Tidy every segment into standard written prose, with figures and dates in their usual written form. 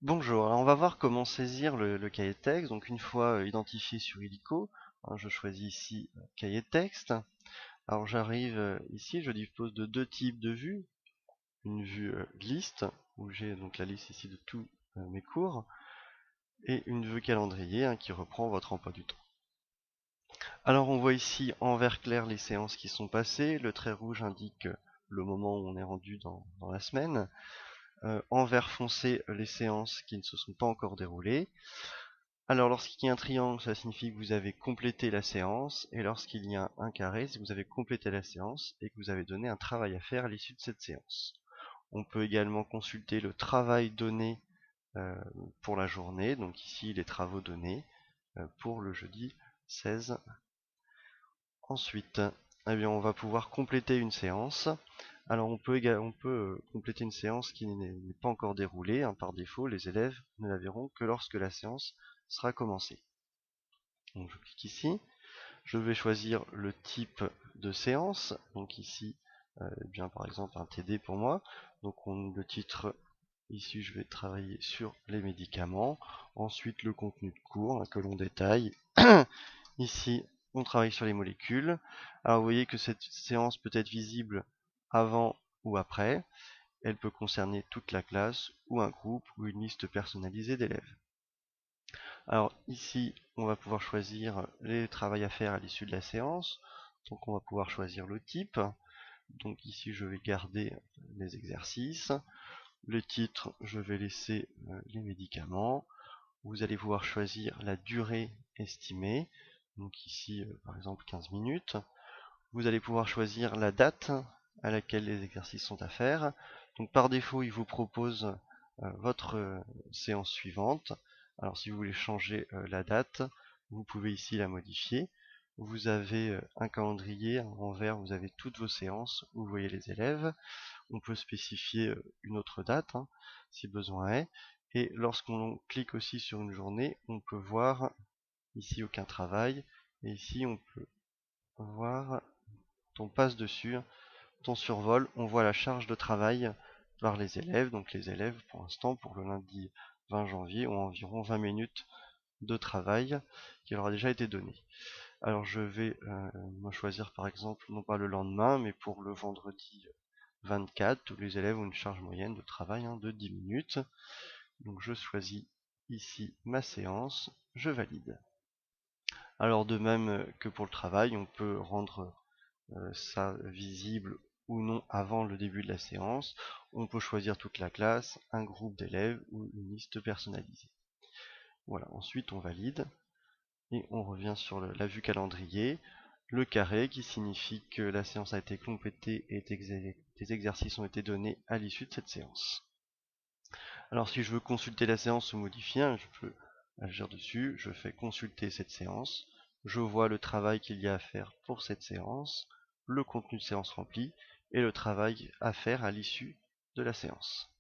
Bonjour, alors on va voir comment saisir le cahier de texte. Donc une fois identifié sur Illico, je choisis ici cahier de texte. Alors j'arrive ici, je dispose de deux types de vues. Une vue liste, où j'ai donc la liste ici de tous mes cours, et une vue calendrier qui reprend votre emploi du temps. Alors on voit ici en vert clair les séances qui sont passées, le trait rouge indique le moment où on est rendu dans la semaine. En vert foncé, les séances qui ne se sont pas encore déroulées. Alors lorsqu'il y a un triangle, ça signifie que vous avez complété la séance, et lorsqu'il y a un carré, c'est que vous avez complété la séance et que vous avez donné un travail à faire à l'issue de cette séance. On peut également consulter le travail donné pour la journée, donc ici les travaux donnés pour le jeudi 16. Ensuite, eh bien, on va pouvoir compléter une séance. Alors on peut compléter une séance qui n'est pas encore déroulée. Par défaut, les élèves ne la verront que lorsque la séance sera commencée. Donc je clique ici, je vais choisir le type de séance, donc ici, bien par exemple un TD pour moi, donc le titre, ici je vais travailler sur les médicaments, ensuite le contenu de cours que l'on détaille, ici on travaille sur les molécules. Alors vous voyez que cette séance peut être visible avant ou après, elle peut concerner toute la classe ou un groupe ou une liste personnalisée d'élèves. Alors ici, on va pouvoir choisir les travaux à faire à l'issue de la séance. Donc on va pouvoir choisir le type. Donc ici, je vais garder les exercices. Le titre, je vais laisser les médicaments. Vous allez pouvoir choisir la durée estimée. Donc ici, par exemple, 15 minutes. Vous allez pouvoir choisir la date à laquelle les exercices sont à faire. Donc par défaut, il vous propose votre séance suivante. Alors si vous voulez changer la date, vous pouvez ici la modifier. Vous avez un calendrier en vert, vous avez toutes vos séances où vous voyez les élèves. On peut spécifier une autre date si besoin est. Et lorsqu'on clique aussi sur une journée, on peut voir ici aucun travail. Et ici on peut voir, on passe dessus, on survole, on voit la charge de travail par les élèves. Donc les élèves, pour l'instant, pour le lundi 20 janvier, ont environ 20 minutes de travail qui leur a déjà été donné. Alors je vais me choisir par exemple, non pas le lendemain, mais pour le vendredi 24, tous les élèves ont une charge moyenne de travail de 10 minutes. Donc je choisis ici ma séance, je valide. Alors de même que pour le travail, on peut rendre ça visible ou non avant le début de la séance. On peut choisir toute la classe, un groupe d'élèves ou une liste personnalisée. Voilà, ensuite on valide et on revient sur la vue calendrier. Le carré qui signifie que la séance a été complétée et des exercices ont été donnés à l'issue de cette séance. Alors si je veux consulter la séance ou modifier, je peux agir dessus, je fais consulter cette séance, je vois le travail qu'il y a à faire pour cette séance, le contenu de séance rempli et le travail à faire à l'issue de la séance.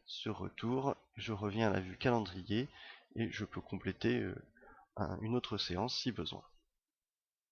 Ce retour, je reviens à la vue calendrier et je peux compléter une autre séance si besoin.